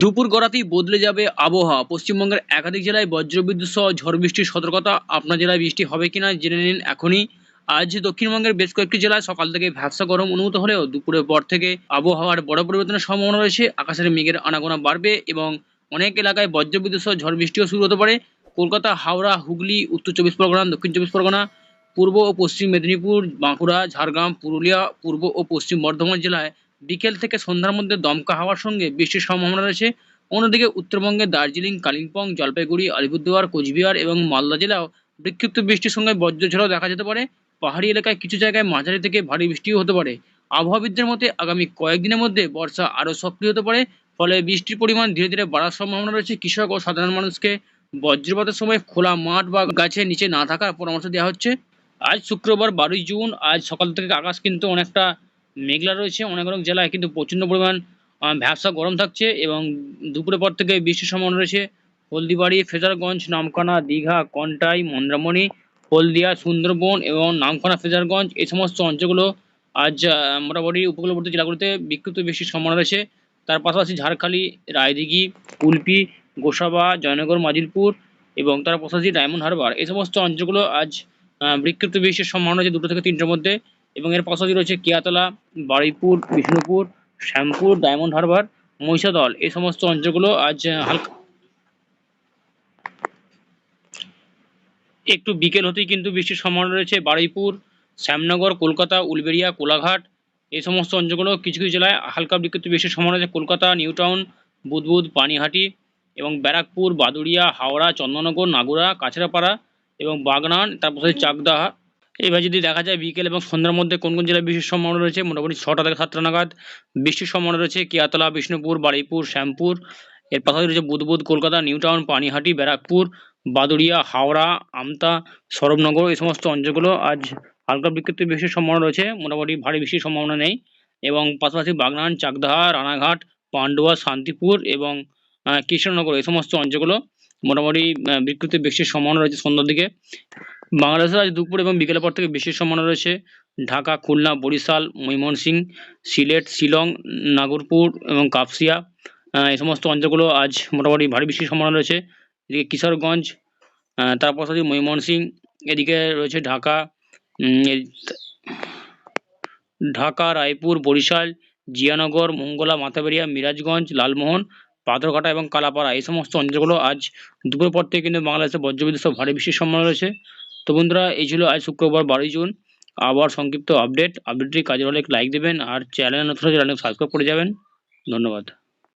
দুপুর গড়াতেই বদলে যাবে আবহাওয়া। পশ্চিমবঙ্গের একাধিক জেলায় বজ্রবিদ্যুৎ সহ ঝড় বৃষ্টির সতর্কতা। আপনার জেলায় বৃষ্টি হবে কিনা জেনে নিন এখনই। আজ দক্ষিণবঙ্গের বেশ কয়েকটি জেলায় সকাল থেকে ভ্যাপসা গরম অনুভূত হলেও দুপুরের পর থেকে আবহাওয়ার বড় পরিবর্তনের সম্ভাবনা রয়েছে। আকাশের মেঘের আনাগোনা বাড়বে এবং অনেক এলাকায় বজ্রবিদ্যুৎ সহ ঝড় বৃষ্টিও শুরু হতে পারে। কলকাতা, হাওড়া, হুগলি, উত্তর চব্বিশ পরগনা, দক্ষিণ চব্বিশ পরগনা, পূর্ব ও পশ্চিম মেদিনীপুর, বাঁকুড়া, ঝাড়গ্রাম, পুরুলিয়া, পূর্ব ও পশ্চিম বর্ধমান জেলায় বিকেল থেকে সন্ধ্যার মধ্যে দমকা হাওয়ার সঙ্গে বৃষ্টির সম্ভাবনা রয়েছে। অন্যদিকে উত্তরবঙ্গের দার্জিলিং, কালিম্পং, জলপাইগুড়ি, আলিপুরদুয়ার, কোচবিহার এবং মালদা জেলাও বিক্ষিপ্ত বৃষ্টির সঙ্গে বজ্রঝড়ও দেখা যেতে পারে। পাহাড়ি এলাকায় কিছু জায়গায় মাঝারি থেকে ভারী বৃষ্টিও হতে পারে। আবহাওয়াবিদদের মতে আগামী কয়েকদিনের মধ্যে বর্ষা আরও সক্রিয় হতে পারে। ফলে বৃষ্টির পরিমাণ ধীরে ধীরে বাড়ার সম্ভাবনা রয়েছে। কৃষক ও সাধারণ মানুষকে বজ্রপাতের সময় খোলা মাঠ বা গাছের নিচে না থাকার পরামর্শ দেওয়া হচ্ছে। আজ শুক্রবার 12ই জুন। আজ সকাল থেকে আকাশ কিন্তু অনেকটা মেঘলা রয়েছে। অনেক অনেক জেলায় কিন্তু প্রচণ্ড পরিমাণ ভ্যাপসা গরম থাকছে এবং দুপুরের পর থেকে বৃষ্টির সম্ভাবনা রয়েছে। হলদিবাড়ি, ফ্রেজারগঞ্জ, নামখানা, দীঘা, কন্টাই, মন্দারমণি, হলদিয়া, সুন্দরবন এবং নামখানা, ফ্রেজারগঞ্জ এই সমস্ত অঞ্চলগুলো আজ মোটামুটি উপকূলবর্তী জেলাগুলোতে বিক্ষিপ্ত বৃষ্টির সম্ভাবনা রয়েছে। তার পাশাপাশি ঝাড়খালি, রায়দিঘি, কুলপি, গোসাবা, জয়নগর, মাজিলপুর এবং তার পাশাপাশি ডায়মন্ড হারবার এই সমস্ত অঞ্চলগুলো আজ বিক্ষিপ্ত বৃষ্টির সম্ভাবনা রয়েছে 2টো থেকে 3টের মধ্যে। এবং এর পাশাপাশি রয়েছে কেয়াতলা, বারুইপুর, বিষ্ণুপুর, শ্যামপুর, ডায়মন্ড হারবার, মহিষাদল এই সমস্ত অঞ্চলগুলো আজ হালকা একটু বিকেল হতেই কিন্তু বৃষ্টির সম্ভাবনা রয়েছে। বারুইপুর, শ্যামনগর, কলকাতা, উলবেড়িয়া, কোলাঘাট এই সমস্ত অঞ্চলগুলো কিছু কিছু জেলায় হালকা বিক্ষিপ্ত বৃষ্টির সম্ভাবনা রয়েছে। কলকাতা, নিউ টাউন, বুদবুদ, পানিহাটি এবং ব্যারাকপুর, বাদুড়িয়া, হাওড়া, চন্দননগর, নাগুরা, কাছড়াপাড়া এবং বাগনান, তারপর চাকদা। এবার যদি দেখা যায় বিকেল এবং সন্ধ্যার মধ্যে কোন কোন জেলায় বৃষ্টির সম্ভাবনা রয়েছে, মোটামুটি 6টা থেকে 7টা নাগাদ বৃষ্টির সম্ভাবনা রয়েছে কেয়াতলা, বিষ্ণুপুর, বারুইপুর, শ্যামপুর। এর পাশাপাশি রয়েছে বুদবুদ, কলকাতা, নিউ টাউন, পানিহাটি, ব্যারাকপুর, বাদুড়িয়া, হাওড়া, আমতা, সরবনগর এই সমস্ত অঞ্চলগুলো আজ হালকা বিক্ষিপ্ত বৃষ্টির সম্ভাবনা রয়েছে। মোটামুটি ভারী বৃষ্টির সম্ভাবনা নেই। এবং পাশাপাশি বাগনান, চাকদাহা, রানাঘাট, পান্ডুয়া, শান্তিপুর এবং কৃষ্ণনগর এই সমস্ত অঞ্চলগুলো মোটামুটি বিক্ষিপ্ত বৃষ্টির সম্ভাবনা রয়েছে সন্ধ্যার দিকে। বাংলাদেশে আজ দুপুর এবং বিকেলের পর থেকে বৃষ্টির সম্ভাবনা রয়েছে। ঢাকা, খুলনা, বরিশাল, ময়মনসিংহ, সিলেট, শিলং, নাগরপুর এবং কাপসিয়া এই সমস্ত অঞ্চলগুলো আজ মোটামুটি ভারী বৃষ্টির সম্ভাবনা রয়েছে। এদিকে কিশোরগঞ্জ, তার পাশাপাশি ময়মনসিংহ, এদিকে রয়েছে ঢাকা, ঢাকা, রায়পুর, বরিশাল, জিয়ানগর, মঙ্গলা, মাথাবেড়িয়া, মিরাজগঞ্জ, লালমোহন, পাথরঘাটা এবং কালাপাড়া এই সমস্ত অঞ্চলগুলো আজ দুপুরের পর থেকে কিন্তু বাংলাদেশে বজ্রবিদ্যুৎ সহ ভারী বৃষ্টির সম্ভাবনা রয়েছে। তো বন্ধুরা, এই ছিল আজ শুক্রবার 12ই জুন আবহাওয়ার সংক্ষিপ্ত আপডেট। আপডেটটি কাজে হলে লাইক দেবেন আর চ্যানেল নতুন হলে চ্যানেলটি সাবস্ক্রাইব করে যাবেন। ধন্যবাদ।